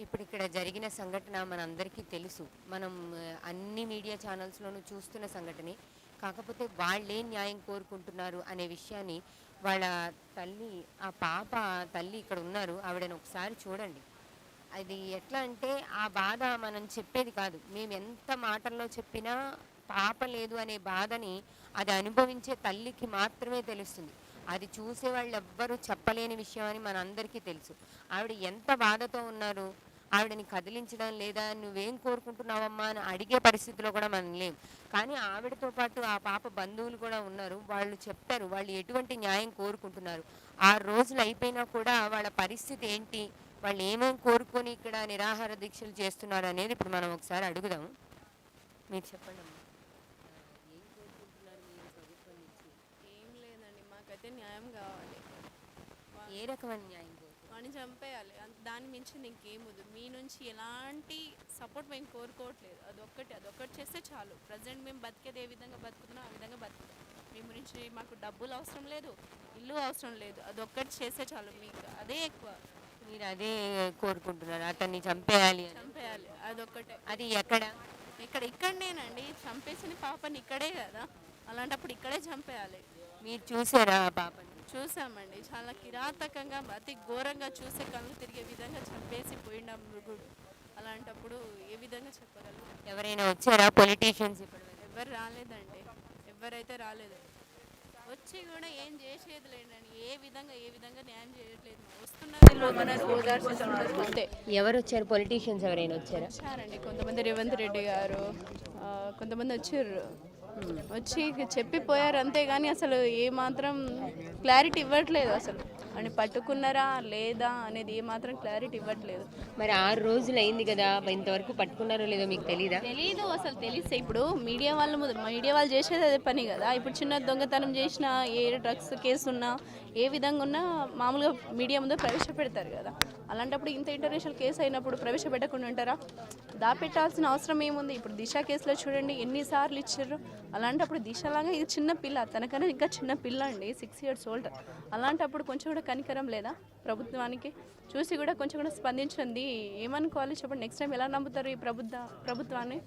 ఇప్పుడు ఇక్కడ జరిగిన సంఘటన మనందరికీ తెలుసు. మనం అన్ని మీడియా ఛానల్స్‌లోనూ చూస్తున్న సంఘటనే. కాకపోతే వాళ్ళేం న్యాయం కోరుకుంటున్నారు అనే విషయాన్ని వాళ్ళ తల్లి, ఆ పాప తల్లి ఇక్కడ ఉన్నారు. ఆవిడని ఒకసారి చూడండి. అది ఎట్లా అంటే ఆ బాధ మనం చెప్పేది కాదు. మేము ఎంత మాటల్లో చెప్పినా పాప లేదు అనే బాధని అది అనుభవించే తల్లికి మాత్రమే తెలుస్తుంది. అది చూసేవాళ్ళు ఎవ్వరూ చెప్పలేని విషయం అని మనందరికీ తెలుసు. ఆవిడ ఎంత బాధతో ఉన్నారు. ఆవిడని కదిలించడం లేదా నువ్వేం కోరుకుంటున్నావమ్మా అని అడిగే పరిస్థితిలో కూడా మనం లేం. కానీ ఆవిడతో పాటు ఆ పాప బంధువులు కూడా ఉన్నారు. వాళ్ళు చెప్తారు వాళ్ళు ఎటువంటి న్యాయం కోరుకుంటున్నారు. 6 రోజులు అయిపోయినా కూడా వాళ్ళ పరిస్థితి ఏంటి, వాళ్ళు ఏమేం కోరుకొని ఇక్కడ నిరాహార దీక్షలు చేస్తున్నారు అనేది ఇప్పుడు మనం ఒకసారి అడుగుదాం. మీరు చెప్పండి అమ్మా. ఏం కోరుకుంటున్నారు మీరు ప్రభుత్వం నుంచి? ఏం లేదండి, మాకైతే న్యాయం కావాలి. ఏ రకమైన న్యాయం కోరుకుంటున్నారు? వాడిని చంపేయాలి. దాన్ని మించింది ఇంకేముంది. మీ నుంచి ఎలాంటి సపోర్ట్ మేము కోరుకోవట్లేదు. అదొక్కటి చేస్తే చాలు. ప్రజెంట్ మేము బతికేది ఏ విధంగా బతుకుతున్నాం ఆ విధంగా బతుకుతాం. మీ గురించి మాకు డబ్బులు అవసరం లేదు, ఇల్లు అవసరం లేదు. అదొక్కటి చేస్తే చాలు. మీకు అదే ఎక్కువ. మీరు అదే కోరుకుంటున్నారు, అతన్ని చంపేయాలి అని. చంపేయాలి, అదొక్కటే. అది ఎక్కడ? ఇక్కడనేనండి, చంపేసిన పాపని ఇక్కడే కదా. అలాంటప్పుడు ఇక్కడే చంపేయాలి. మీరు చూసారా ఆ పాపని? చూసామండి, చాలా కిరాతకంగా అతి ఘోరంగా చూసే కళ్ళు తిరిగే విధంగా చంపేసి పోయిన మృగుడు. అలాంటప్పుడు ఏ విధంగా చెప్పగలరు? ఎవరైనా వచ్చారా పొలిటీషియన్స్? ఎవరు రాలేదండి, ఎవరైతే రాలేదు. వచ్చి కూడా ఏం చేసేది లేదండి. ఏ విధంగా న్యాయం చేయట్లేదు. వస్తున్నది అంతే. ఎవరు వచ్చారు? పొలిటీషియన్స్ ఎవరైనా వచ్చారండి. కొంతమంది రేవంత్ రెడ్డి గారు, కొంతమంది వచ్చారు. వచ్చి చెప్పిపోయారు అంతేగాని అసలు ఏమాత్రం క్లారిటీ ఇవ్వట్లేదు. అసలు అని పట్టుకున్నారా లేదా అనేది ఏమాత్రం క్లారిటీ ఇవ్వట్లేదు. మరి 6 రోజులు అయింది కదా, ఇంతవరకు పట్టుకున్నారో లేదో మీకు తెలీదు. అసలు తెలిస్తే ఇప్పుడు మీడియా వాళ్ళు చేసేది అదే పని కదా. ఇప్పుడు చిన్న దొంగతనం చేసినా, ఏ డ్రగ్స్ కేసు ఉన్నా, ఏ విధంగా ఉన్నా మామూలుగా మీడియా ముందు ప్రవేశపెడతారు కదా. అలాంటప్పుడు ఇంత ఇంటర్నేషనల్ కేసు అయినప్పుడు ప్రవేశపెట్టకుండా ఉంటారా? దాపెట్టాల్సిన అవసరం ఏముంది? ఇప్పుడు దిశ కేసులో చూడండి ఎన్నిసార్లు ఇచ్చారు. అలాంటప్పుడు దిశలాగా ఇది చిన్న పిల్ల, తనకన్నా ఇంకా చిన్న పిల్ల అండి, 6 years old. అలాంటప్పుడు కొంచెం కూడా కనికరం లేదా ప్రభుత్వానికి? చూసి కూడా కొంచెం కూడా స్పందించండి. ఏమనుకోవాలి చెప్పండి? నెక్స్ట్ టైం ఎలా నమ్ముతారు ఈ ప్రభుత్వాన్ని?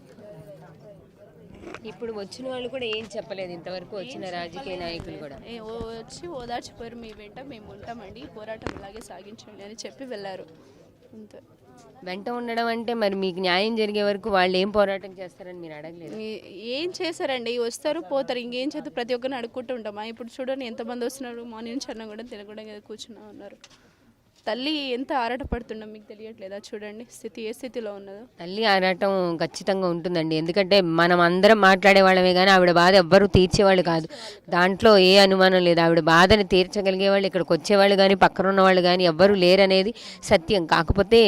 ఇప్పుడు వచ్చిన వాళ్ళు కూడా ఏం చెప్పలేదు ఇంతవరకు, వచ్చిన రాజకీయ నాయకులు కూడా వచ్చి ఓదార్చిపోయారు. మీ వెంట మేము ఉంటామండి, పోరాటం ఇలాగే సాగించండి అని చెప్పి వెళ్ళారు అంతే. వెంట ఉండడం అంటే మరి మీకు న్యాయం జరిగే వరకు వాళ్ళు ఏం పోరాటం చేస్తారని మీరు అడగలేదు? ఏం చేశారండి, వస్తారు పోతారు, ఇంకేం చేస్తారు. ప్రతి ఒక్కరిని అడుక్కుంటూ ఉంటామా? ఇప్పుడు చూడండి ఎంతమంది వస్తున్నారు. మార్నింగ్ నుంచి అన్నం కూడా తినకుండా కూర్చున్నా ఉన్నారు. తల్లి ఎంత ఆరాటపడుతుండో మీకు తెలియట్లేదా? చూడండి స్థితి ఏ స్థితిలో ఉన్నదో. తల్లి ఆరాటం ఖచ్చితంగా ఉంటుందండి. ఎందుకంటే మనం అందరం మాట్లాడే వాళ్ళమే కానీ ఆవిడ బాధ ఎవ్వరూ తీర్చేవాళ్ళు కాదు. దాంట్లో ఏ అనుమానం లేదు. ఆవిడ బాధని తీర్చగలిగే వాళ్ళు ఇక్కడికి వచ్చేవాళ్ళు కానీ పక్కన ఉన్న వాళ్ళు కానీ ఎవ్వరూ లేరనేది సత్యం. కాకపోతే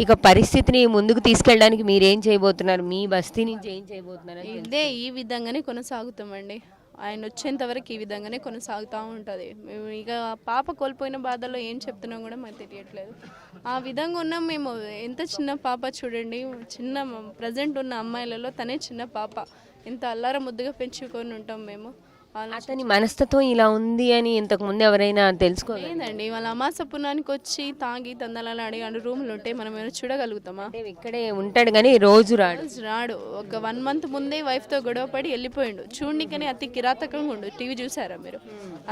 ఇక పరిస్థితిని ముందుకు తీసుకెళ్ళడానికి మీరేం చేయబోతున్నారు? మీ బస్తీ నుంచి ఏం చేయబోతున్నారు? ఇదే ఈ విధంగానే కొనసాగుతామండి. ఆయన వచ్చేంత వరకు ఈ విధంగానే కొనసాగుతూ ఉంటుంది. మేము ఇక పాప కోల్పోయిన బాధల్లో ఏం చెప్తున్నాం కూడా మాకు తెలియట్లేదు. ఆ విధంగా ఉన్నాం మేము. ఎంత చిన్న పాప చూడండి, చిన్న ప్రజెంట్ ఉన్న అమ్మాయిలలో తనే చిన్న పాప. ఎంత అల్లార ముద్దుగా పెంచుకొని ఉంటాం మేము. అతని మనస్తత్వం ఇలా ఉంది అని ఇంతకు ముందు ఎవరైనా తెలుసుకోలేదండి. వాళ్ళ అమాస పుణ్యానికి వచ్చి తాగి తందనాలు అడిగాడు రూమ్లు ఉంటే మనం ఏమైనా చూడగలుగుతామా? ఇక్కడే ఉంటాడు కానీ రోజు రాడు. ఒక 1 month ముందే వైఫ్తో గొడవపడి వెళ్ళిపోయిండు. చూడనికనే అతి కిరాతకంగా ఉండు. టీవీ చూసారా మీరు?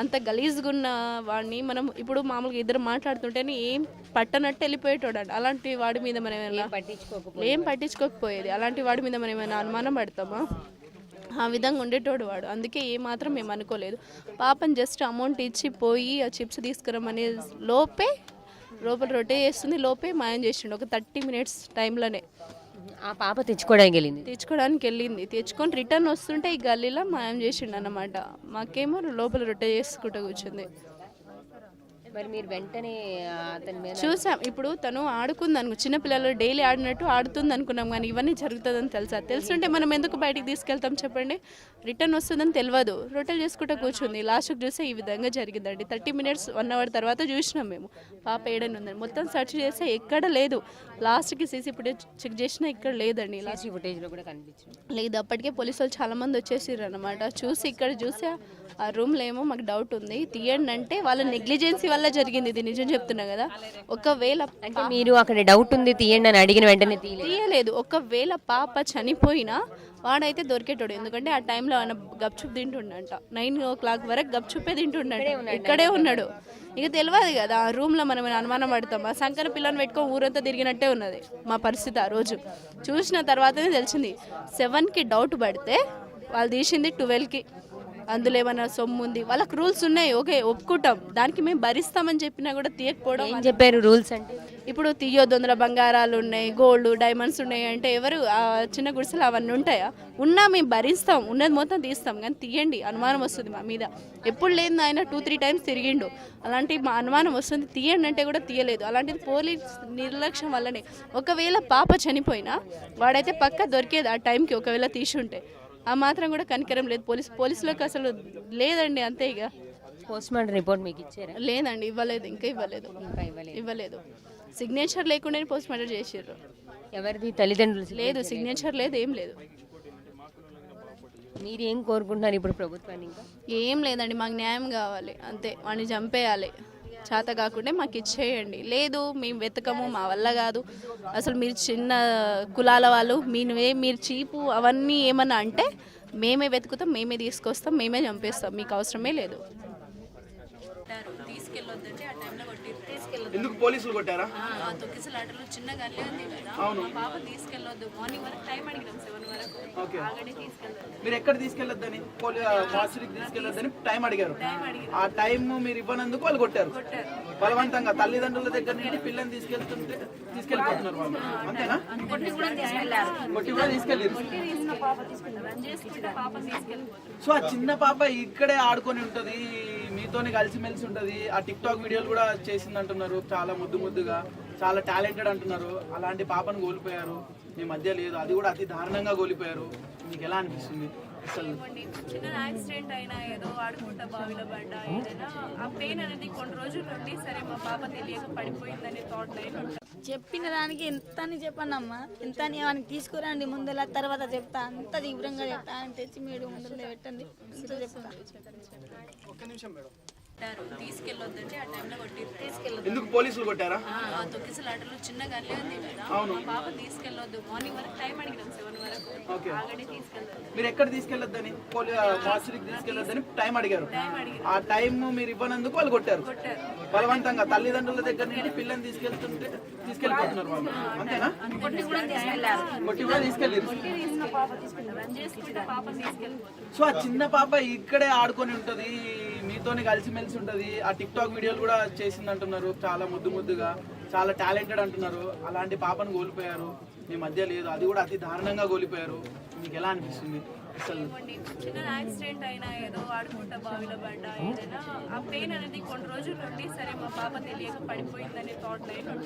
అంత గలీజ్గా ఉన్న వాడిని మనం ఇప్పుడు మామూలుగా ఇద్దరు మాట్లాడుతుంటేనే ఏం పట్టనట్టు వెళ్ళిపోయేటోడు. అలాంటి వాడి మీద మనం ఏం పట్టించుకోకపోయేది. అలాంటి వాడి మీద మనం ఏమైనా అనుమానం పడతామా? ఆ విధంగా ఉండేటోడు వాడు. అందుకే ఏమాత్రం మేము అనుకోలేదు. పాపని జస్ట్ అమౌంట్ ఇచ్చి పోయి ఆ చిప్స్ తీసుకురమ్మనే లోపే లోపల రొట్టె చేస్తుంది, లోపే మాయం చేసిండు. ఒక 30 minutes టైంలోనే ఆ పాప తెచ్చుకోవడానికి వెళ్ళింది. తెచ్చుకొని రిటర్న్ వస్తుంటే ఈ గల్లీలో మాయం చేసిండు అన్నమాట. మాకేమో లోపల రొట్టె చేసుకుంటూ కూర్చుంది. మరి మీరు వెంటనే అతని మీద చూసాం. ఇప్పుడు తను ఆడుకుంది అనుకో, చిన్నపిల్లలు డైలీ ఆడినట్టు ఆడుతుంది అనుకున్నాం. కానీ ఇవన్నీ జరుగుతుందని తెలుసుంటే మనం ఎందుకు బయటికి తీసుకెళ్తాం చెప్పండి? రిటర్న్ వస్తుందని తెలియదు, రొట్టెలు చేసుకుంటూ కూర్చుంది. లాస్ట్కి చూస్తే ఈ విధంగా జరిగిందండి. 30 minutes 1 hour తర్వాత చూసినాం మేము పాప ఏడని ఉందని. మొత్తం సెర్చ్ చేస్తే ఎక్కడ లేదు. లాస్ట్కి సీసీ ఫుటేజ్ చెక్ చేసినా ఇక్కడ లేదండి. లాస్ట్ ఫుటేజ్లో కూడా కనిపించింది లేదు. అప్పటికే పోలీసు వాళ్ళు చాలామంది వచ్చేసారు అనమాట. చూసి ఇక్కడ చూసి ఆ రూమ్లో ఏమో మాకు డౌట్ ఉంది, తీయండి అంటే వాళ్ళ నెగ్లిజెన్సీ వల్ల వల్ల జరిగింది, ఇది నిజం చెప్తున్నా కదా. ఒకవేళ అంటే మీరు అక్కడ డౌట్ ఉంది తీయండి అని అడిగిన వెంటనే తీయలేదు. ఒకవేళ పాప చనిపోయినా వాడైతే దొరికేటోడు, ఎందుకంటే ఆ టైంలో ఆయన గప్చుప్ తింటుండంట, 9 o'clock వరకు గప్చుప్పే తింటుండంట, ఇక్కడే ఉన్నాడు. ఇక తెలియదు కదా, ఆ రూమ్లో మనం అనుమానం పడతాం. ఆ సంకన పిల్లని పెట్టుకొని ఊరంతా తిరిగినట్టే ఉన్నది మా పరిస్థితి. ఆ రోజు చూసిన తర్వాతనే తెలిసింది. 7కి డౌట్ పడితే వాళ్ళు తీసింది 12కి. అందులో ఏమైనా సొమ్ము ఉంది, వాళ్ళకి రూల్స్ ఉన్నాయి, ఓకే ఒప్పుకుంటాం, దానికి మేము భరిస్తామని చెప్పినా కూడా తీయకపోవడం. ఏం చెప్పారు రూల్స్ అంటే? ఇప్పుడు తీయొద్దు, అందులో బంగారాలు ఉన్నాయి, గోల్డ్ డైమండ్స్ ఉన్నాయి అంటే ఎవరు ఆ చిన్న గుడిసెలు అవన్నీ ఉంటాయా? ఉన్నా మేము భరిస్తాం, ఉన్నది మొత్తం తీస్తాం, కానీ తీయండి, అనుమానం వస్తుంది మా మీద. ఎప్పుడు లేదు ఆయన 2-3 times తిరిగిండు, అలాంటి మా అనుమానం వస్తుంది, తీయండి అంటే కూడా తీయలేదు. అలాంటిది పోలీస్ నిర్లక్ష్యం వల్లనే. ఒకవేళ పాప చనిపోయినా వాడైతే పక్క దొరికేది ఆ టైంకి, ఒకవేళ తీసుంటే. ఆ మాత్రం కూడా కనికరం లేదు పోలీసులకు, అసలు లేదండి. అంతే ఇక. పోస్ట్మార్టం రిపోర్ట్ మీకు ఇచ్చారా? లేదండి, ఇవ్వలేదు, ఇంకా ఇవ్వలేదు. సిగ్నేచర్ లేకుండానే పోస్ట్మార్టం చేసారు. ఎవరిది? తల్లిదండ్రులు? లేదు, సిగ్నేచర్ లేదు, ఏం లేదు. మీరు ఏం కోరుకుంటున్నారు ఇప్పుడు ప్రభుత్వాన్ని? ఇంకా ఏం లేదండి, మాకు న్యాయం కావాలి అంతే. వాడిని చంపేయాలి, చేత కాకుండా మాకు ఇచ్చేయండి. లేదు మేము వెతకము, మా వల్ల కాదు, అసలు మీరు చిన్న కులాల వాళ్ళు, మీరు చీపు అవన్నీ ఏమన్నా అంటే మేమే వెతుకుతాం, మేమే తీసుకొస్తాం, మేమే చంపేస్తాం, మీకు అవసరమే లేదు. తీసుకెళ్ళొద్దంటే ఆ టైంలో ఎందుకు పోలీసులు కొట్టారా? తొక్కిసలాటలు చిన్న గల్లే ఉంది కదా, మా పాప తీసుకెళ్ళొద్దు, మార్నింగ్ వరకు టైం అడిగినాం, 7 వరకు. ఆల్రెడీ తీసుకెళ్ళొద్దు. మీరు ఎక్కడ తీసుకెళ్ళొద్దని, మార్చురీకి తీసుకెళ్ళొద్దని టైం అడిగారు. ఆ టైం మీరు ఇవ్వనందుకు వాళ్ళు కొట్టారు బలవంతంగా. తల్లిదండ్రుల దగ్గర నుండి పిల్లని తీసుకెళ్ళిపోతున్నారు వాళ్ళు, అంతేనా? కొట్టి కూడా తీసుకెళ్ళారు. సో ఆ చిన్న పాప ఇక్కడే ఆడుకొని ఉంటది, మీతోనే కలిసిమెలిసి ఉంటది. ఆ టిక్టాక్ వీడియోలు కూడా చేసింది అంటున్నారు, చాలా ముద్దుగా, చాలా టాలెంటెడ్ అంటున్నారు. అలాంటి పాపను కోల్పోయారు, మీ మధ్య లేదు, అది కూడా అతి దారుణంగా కోల్పోయారు. మీకు ఎలా అనిపిస్తుంది? అసలు చిన్న యాక్సిడెంట్ అయినా, ఏదో ఆడుకుంటా బావిలో పడ్డా, ఏదైనా ఆ పెయిన్ అనేది కొన్ని రోజుల నుండి సరే మా పాప తెలియక పడిపోయిందనే థాట్ లైన్ ఉంటుంది. చెప్పిన దానికి ఎంత అని చెప్పనమ్మా, ఎంత అని వానికి తీసుకురండి ముందర, తర్వాత చెప్తా, అంత తీవ్రంగా చెప్తా అని తెచ్చి మీరు ముందర పెట్టండి, అంత చెప్తా. ఒక్క నిమిషం మేడం. తీసుకెళ్ళొద్దంటే ఆ టైంలో తీసుకెళ్ళొద్దు. ఎందుకు పోలీసులు కొట్టారా? తొక్కిసలాటలు చిన్న గల్లే ఉంది కదా, మా పాప తీసుకెళ్ళొద్దు, మార్నింగ్ వరకు టైం అడిగినాం, 7 వరకు. ఆల్రెడీ తీసుకెళ్ళొద్దు. మీరు ఎక్కడ తీసుకెళ్ళొద్దని, మార్చురీకి తీసుకెళ్ళొద్దని టైం అడిగారు. ఆ టైం మీరు ఇవ్వనందుకు వాళ్ళు కొట్టారు బలవంతంగా. తల్లిదండ్రుల దగ్గర నుండి పిల్లని తీసుకెళ్ళిపోతున్నారు వాళ్ళు, అంతేనా? కొట్టి కూడా తీసుకెళ్ళారు. సో ఆ చిన్న పాప ఇక్కడే ఆడుకొని ఉంటది, మీతోనే కలిసిమెలిసి ఉంటది. ఆ టిక్టాక్ వీడియోలు కూడా చేసింది అంటున్నారు, చాలా ముద్దుగా, చాలా టాలెంటెడ్ అంటున్నారు. అలాంటి పాపను కోల్పోయారు, మీ మధ్య లేదు, అది కూడా అతి దారుణంగా కోల్పోయారు. మీకు ఎలా అనిపిస్తుంది? అసలు చిన్న యాక్సిడెంట్ అయినా, ఏదో ఆడుకుంటా బావిలో పడ్డా, ఏదైనా ఆ పెయిన్ అనేది కొన్ని రోజుల నుండి సరే మా పాప తెలియక పడిపోయిందనే థాట్ లైన్ ఉంటుంది.